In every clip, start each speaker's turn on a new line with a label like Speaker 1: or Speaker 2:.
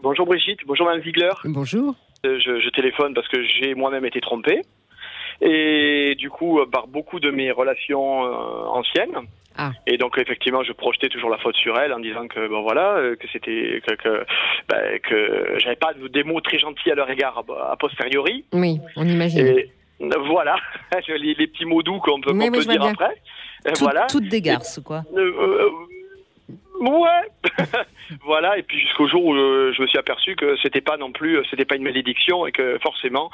Speaker 1: Bonjour Brigitte, bonjour Mme Ziegler.
Speaker 2: Bonjour.
Speaker 1: Je téléphone parce que j'ai moi-même été trompé. Et du coup, par beaucoup de mes relations anciennes.
Speaker 2: Ah.
Speaker 1: Et donc effectivement, je projetais toujours la faute sur elle en disant que bon voilà, que c'était que j'avais pas des mots très gentils à leur égard a posteriori.
Speaker 2: Oui, on imagine.
Speaker 1: Et voilà, les petits mots doux qu'on peut dire
Speaker 2: bien.
Speaker 1: après. Voilà.
Speaker 3: Toutes des garces, quoi.
Speaker 1: Ouais. Voilà, et puis jusqu'au jour où je me suis aperçu que c'était pas une malédiction et que forcément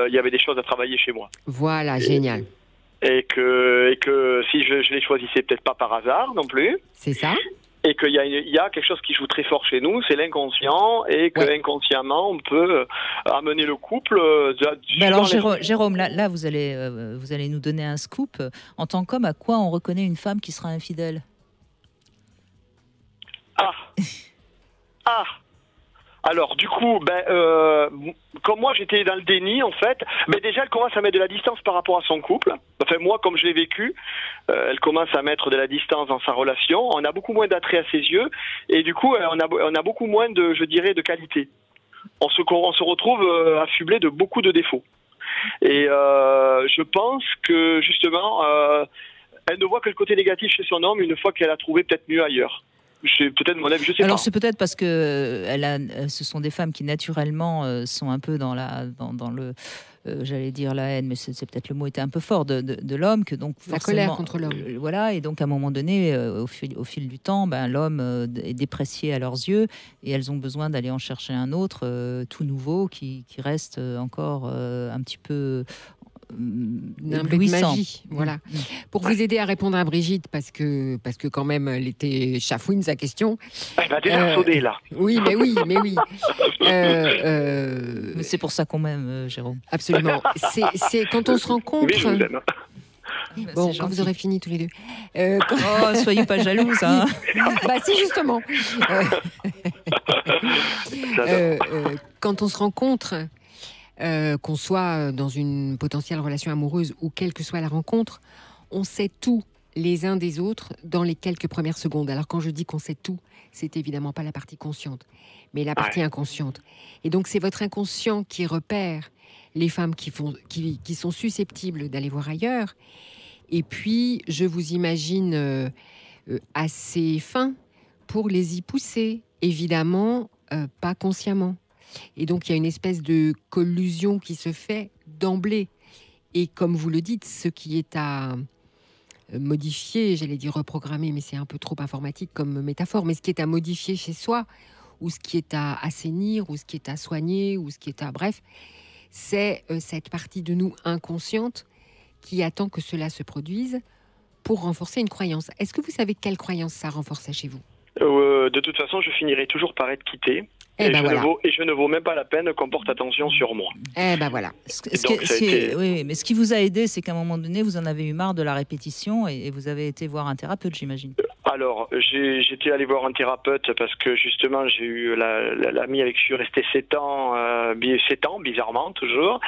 Speaker 1: il y avait des choses à travailler chez moi.
Speaker 2: Voilà, génial.
Speaker 1: Et que si je les choisissais peut-être pas par hasard non plus.
Speaker 2: C'est ça.
Speaker 1: Et qu'il y a quelque chose qui joue très fort chez nous, c'est l'inconscient, et que inconsciemment on peut amener le couple.
Speaker 3: Alors Jérôme, là vous allez nous donner un scoop. En tant qu'homme, à quoi on reconnaît une femme qui sera infidèle?
Speaker 1: Alors du coup, comme moi j'étais dans le déni en fait, déjà elle commence à mettre de la distance par rapport à son couple. Enfin moi, comme je l'ai vécu, elle commence à mettre de la distance dans sa relation. On a beaucoup moins d'attrait à ses yeux et du coup on a beaucoup moins de, je dirais, de qualité. On se retrouve affublé de beaucoup de défauts. Et je pense que justement, elle ne voit que le côté négatif chez son homme une fois qu'elle a trouvé peut-être mieux ailleurs. C'est peut-être mon avis, je sais pas.
Speaker 3: Alors c'est peut-être parce que ce sont des femmes qui naturellement sont un peu dans le, j'allais dire la haine, mais c'est peut-être le mot était un peu fort de l'homme, que donc
Speaker 2: la colère contre l'homme.
Speaker 3: Voilà, et donc à un moment donné, au fil du temps, l'homme est déprécié à leurs yeux et elles ont besoin d'aller en chercher un autre tout nouveau qui reste encore un petit peu
Speaker 2: un peu de magie, voilà. Pour vous aider à répondre à Brigitte, parce que quand même, elle était chafouine sa question.
Speaker 1: Elle m'a déjà sonné là.
Speaker 2: Oui.
Speaker 3: Mais c'est pour ça qu'on m'aime, Jérôme.
Speaker 2: Absolument. C'est quand on se rencontre.
Speaker 1: Mais je vous aime.
Speaker 2: Bon, quand vous aurez fini tous les deux.
Speaker 3: Soyez pas jalouse, hein.
Speaker 2: Si, justement. Quand on se rencontre. Qu'on soit dans une potentielle relation amoureuse ou quelle que soit la rencontre, on sait tout les uns des autres dans les quelques premières secondes. Alors quand je dis qu'on sait tout, c'est évidemment pas la partie consciente, mais la partie inconsciente. Et donc c'est votre inconscient qui repère les femmes qui sont susceptibles d'aller voir ailleurs. Et puis je vous imagine assez fin pour les y pousser, évidemment pas consciemment. Et donc, il y a une espèce de collusion qui se fait d'emblée. Et comme vous le dites, ce qui est à modifier, j'allais dire reprogrammer, mais c'est un peu trop informatique comme métaphore, mais ce qui est à modifier chez soi, ou ce qui est à assainir, ou ce qui est à soigner, ou ce qui est à... Bref, c'est cette partie de nous inconsciente qui attend que cela se produise pour renforcer une croyance. Est-ce que vous savez quelle croyance ça renforçait chez vous ?
Speaker 1: De toute façon, je finirai toujours par être quitté. Et je ne vaux même pas la peine qu'on porte attention sur moi.
Speaker 2: Voilà.
Speaker 3: Oui, mais ce qui vous a aidé, c'est qu'à un moment donné, vous en avez eu marre de la répétition et vous avez été voir un thérapeute, j'imagine. Alors,
Speaker 1: j'étais allé voir un thérapeute parce que justement, j'ai eu l'ami avec qui je suis resté 7 ans, bizarrement, toujours.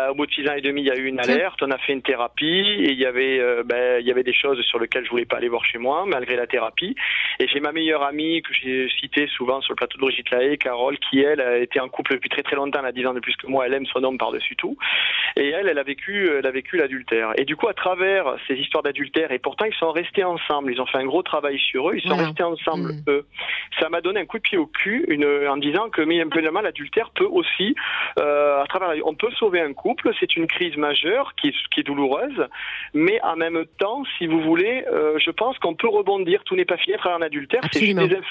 Speaker 1: Au bout de 6 ans et demi, il y a eu une alerte, on a fait une thérapie et il y avait des choses sur lesquelles je voulais pas aller voir chez moi, malgré la thérapie. Et j'ai ma meilleure amie que j'ai citée souvent sur le plateau de Brigitte Lahaye, Carole, qui elle a été en couple depuis très très longtemps, elle a 10 ans de plus que moi, elle aime son homme par-dessus tout. Et elle a vécu l'adultère. Et du coup, à travers ces histoires d'adultère, et pourtant ils sont restés ensemble, ils ont fait un gros travail sur eux, ils sont restés ensemble, eux. Ça m'a donné un coup de pied au cul en disant que évidemment l'adultère peut aussi, à travers, on peut sauver un couple, c'est une crise majeure qui est douloureuse, mais en même temps, si vous voulez, je pense qu'on peut rebondir, tout n'est pas fini à travers un adultère.
Speaker 2: Absolument.
Speaker 1: C'est juste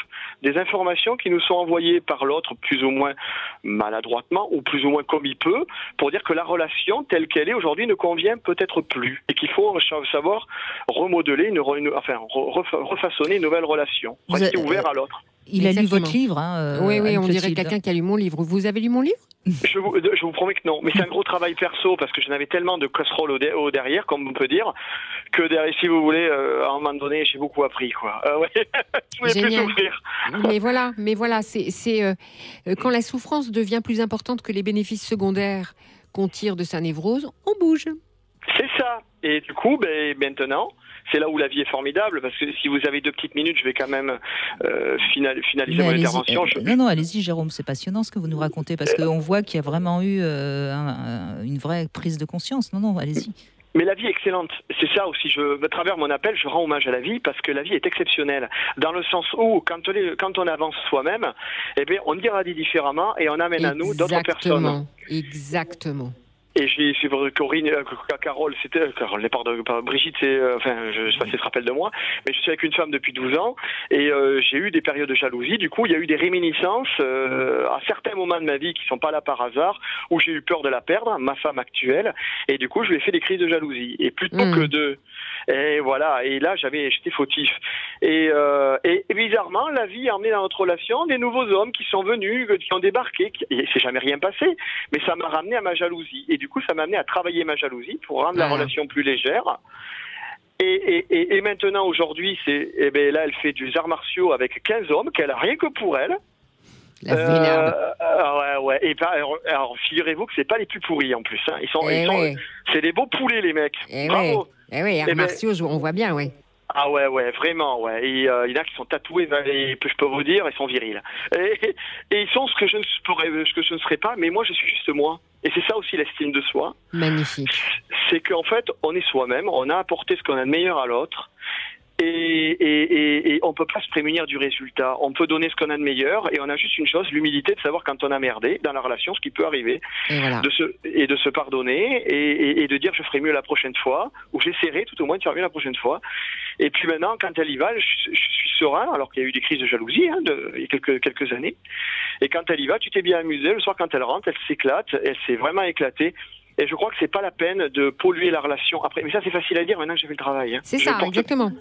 Speaker 1: des informations qui nous sont envoyées par l'autre, plus ou moins maladroitement, ou plus ou moins comme il peut, pour dire que la relation telle qu'elle est aujourd'hui ne convient peut-être plus, et qu'il faut savoir remodeler, refaçonner une nouvelle relation. Rester ouvert à l'autre.
Speaker 3: Il a lu votre livre.
Speaker 2: Oui, on dirait quelqu'un qui a lu mon livre. Vous avez lu mon livre ?
Speaker 1: Je vous promets que non, mais c'est un gros travail perso parce que je n'avais tellement de casseroles au derrière, comme on peut dire, que derrière, si vous voulez, à un moment donné, j'ai beaucoup appris, quoi. Je voulais plus souffrir.
Speaker 2: Mais voilà, c'est quand la souffrance devient plus importante que les bénéfices secondaires qu'on tire de sa névrose, on bouge.
Speaker 1: C'est ça. Et du coup, maintenant, c'est là où la vie est formidable, parce que si vous avez 2 petites minutes, je vais quand même finaliser mon intervention.
Speaker 3: Non, allez-y, Jérôme, c'est passionnant ce que vous nous racontez, parce qu'on voit qu'il y a vraiment eu une vraie prise de conscience. Non, allez-y.
Speaker 1: Mais la vie est excellente. C'est ça aussi. À travers mon appel, je rends hommage à la vie parce que la vie est exceptionnelle. Dans le sens où, quand on avance soi-même, eh bien, on irradie différemment et on amène à nous d'autres personnes.
Speaker 2: Exactement.
Speaker 1: Et c'est vrai, Carole, pardon, Brigitte, je sais pas si elle se rappelle de moi, mais je suis avec une femme depuis 12 ans et j'ai eu des périodes de jalousie. Du coup, il y a eu des réminiscences à certains moments de ma vie qui sont pas là par hasard, où j'ai eu peur de la perdre, ma femme actuelle, et du coup, je lui ai fait des crises de jalousie. Et plutôt que de... Et voilà, et là, j'étais fautif. Et bizarrement, la vie a emmené dans notre relation des nouveaux hommes qui sont venus, qui ont débarqué, et c'est jamais rien passé, mais ça m'a ramené à ma jalousie. Et du coup, ça m'a amené à travailler ma jalousie pour rendre la relation plus légère. Et maintenant, aujourd'hui, là, elle fait des arts martiaux avec 15 hommes, qu'elle a rien que pour elle. Ouais. Et alors, figurez-vous que c'est pas les plus pourris en plus. Hein. C'est des beaux poulets, les mecs. Bravo.
Speaker 2: Arts martiaux, on voit bien, ouais.
Speaker 1: Ah ouais, vraiment, ouais. Et il y en a qui sont tatoués, je peux vous dire, ils sont virils. Et ils sont ce que je ne serais pas, mais moi je suis juste moi. Et c'est ça aussi l'estime de soi.
Speaker 2: Magnifique.
Speaker 1: C'est qu'en fait, on est soi-même, on a apporté ce qu'on a de meilleur à l'autre. Et on peut pas se prémunir du résultat. On peut donner ce qu'on a de meilleur et on a juste une chose, l'humilité de savoir quand on a merdé dans la relation, ce qui peut arriver, et de se pardonner et de dire je ferai mieux la prochaine fois, ou j'essaierai tout au moins de faire mieux la prochaine fois. Et puis maintenant, quand elle y va, je suis serein, alors qu'il y a eu des crises de jalousie il y a quelques années. Et quand elle y va, tu t'es bien amusé. Le soir, quand elle rentre, elle s'éclate, elle s'est vraiment éclatée. Et je crois que c'est pas la peine de polluer la relation après. Mais ça, c'est facile à dire maintenant que j'ai fait le travail. Hein.
Speaker 2: C'est ça, exactement.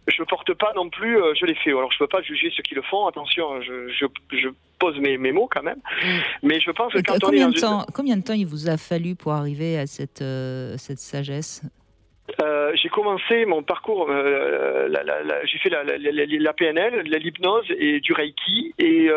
Speaker 1: Je porte pas non plus, je l'ai fait. Alors je peux pas juger ceux qui le font. Attention, je pose mes mots quand même. Mais je pense que quand
Speaker 3: combien de temps il vous a fallu pour arriver à cette sagesse?
Speaker 1: J'ai commencé mon parcours, j'ai fait la PNL, l'hypnose et du Reiki, et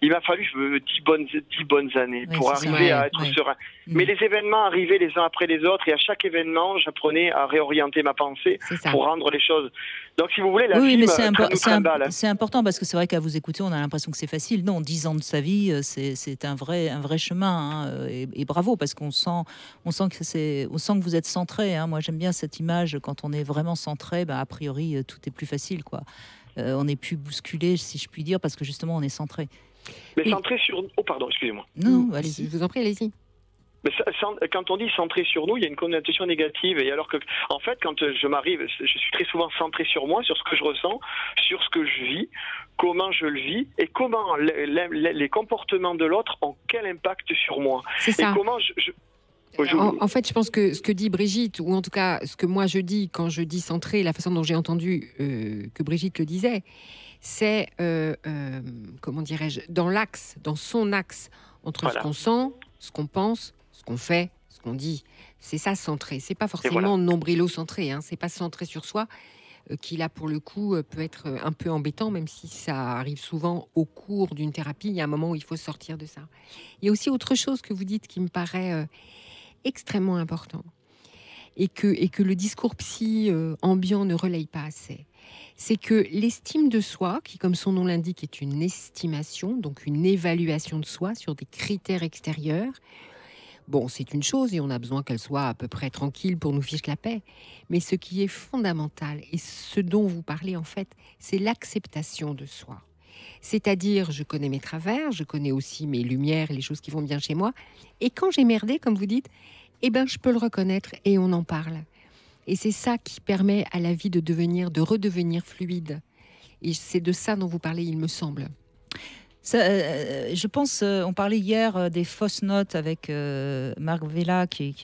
Speaker 1: il m'a fallu 10 bonnes années pour arriver à être serein. Mais les événements arrivaient les uns après les autres, et à chaque événement, j'apprenais à réorienter ma pensée pour rendre les choses. Donc, si vous voulez, la vie
Speaker 3: c'est important, parce que c'est vrai qu'à vous écouter, on a l'impression que c'est facile. Non, 10 ans de sa vie, c'est un vrai chemin, hein, et bravo, parce qu'on sent que vous êtes centré. Hein. Moi, j'aime bien cette image, quand on est vraiment centré, a priori, tout est plus facile, quoi. On n'est plus bousculé, si je puis dire, parce que justement, on est centré.
Speaker 1: Mais centré sur... Oh, pardon, excusez-moi.
Speaker 3: Non, allez-y.
Speaker 2: Je vous en prie, allez-y.
Speaker 1: Mais quand on dit centré sur nous, il y a une connotation négative. Et alors que, en fait, quand je m'arrive, je suis très souvent centré sur moi, sur ce que je ressens, sur ce que je vis, comment je le vis, et comment les comportements de l'autre ont quel impact sur moi.
Speaker 2: C'est ça.
Speaker 1: Et comment
Speaker 2: En fait, je pense que ce que dit Brigitte, ou en tout cas ce que moi je dis quand je dis centré, la façon dont j'ai entendu que Brigitte le disait, c'est, comment dirais-je, dans son axe entre ce qu'on sent, ce qu'on pense, ce qu'on fait, ce qu'on dit. C'est ça, centré. C'est pas forcément nombrilo-centré. Hein. C'est pas centré sur soi, qui là, pour le coup, peut être un peu embêtant, même si ça arrive souvent au cours d'une thérapie. Il y a un moment où il faut sortir de ça. Il y a aussi autre chose que vous dites qui me paraît extrêmement important, et que le discours psy ambiant ne relaye pas assez. C'est que l'estime de soi, qui comme son nom l'indique est une estimation, donc une évaluation de soi sur des critères extérieurs, bon, c'est une chose et on a besoin qu'elle soit à peu près tranquille pour nous fiche la paix. Mais ce qui est fondamental, et ce dont vous parlez en fait, c'est l'acceptation de soi. C'est-à-dire, je connais mes travers, je connais aussi mes lumières, les choses qui vont bien chez moi. Et quand j'ai merdé, comme vous dites, eh ben, je peux le reconnaître et on en parle. Et c'est ça qui permet à la vie de redevenir fluide. Et c'est de ça dont vous parlez, il me semble.
Speaker 3: Ça, je pense, on parlait hier des fausses notes avec Marc Vella qui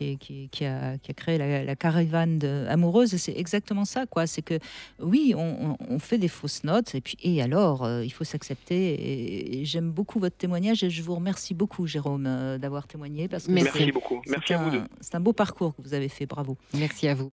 Speaker 3: a créé la caravane amoureuse. C'est exactement ça, quoi. C'est que oui, on fait des fausses notes et alors il faut s'accepter. Et j'aime beaucoup votre témoignage et je vous remercie beaucoup, Jérôme, d'avoir témoigné parce que
Speaker 1: merci beaucoup. Merci à vous deux.
Speaker 3: C'est un beau parcours que vous avez fait. Bravo.
Speaker 2: Merci à vous.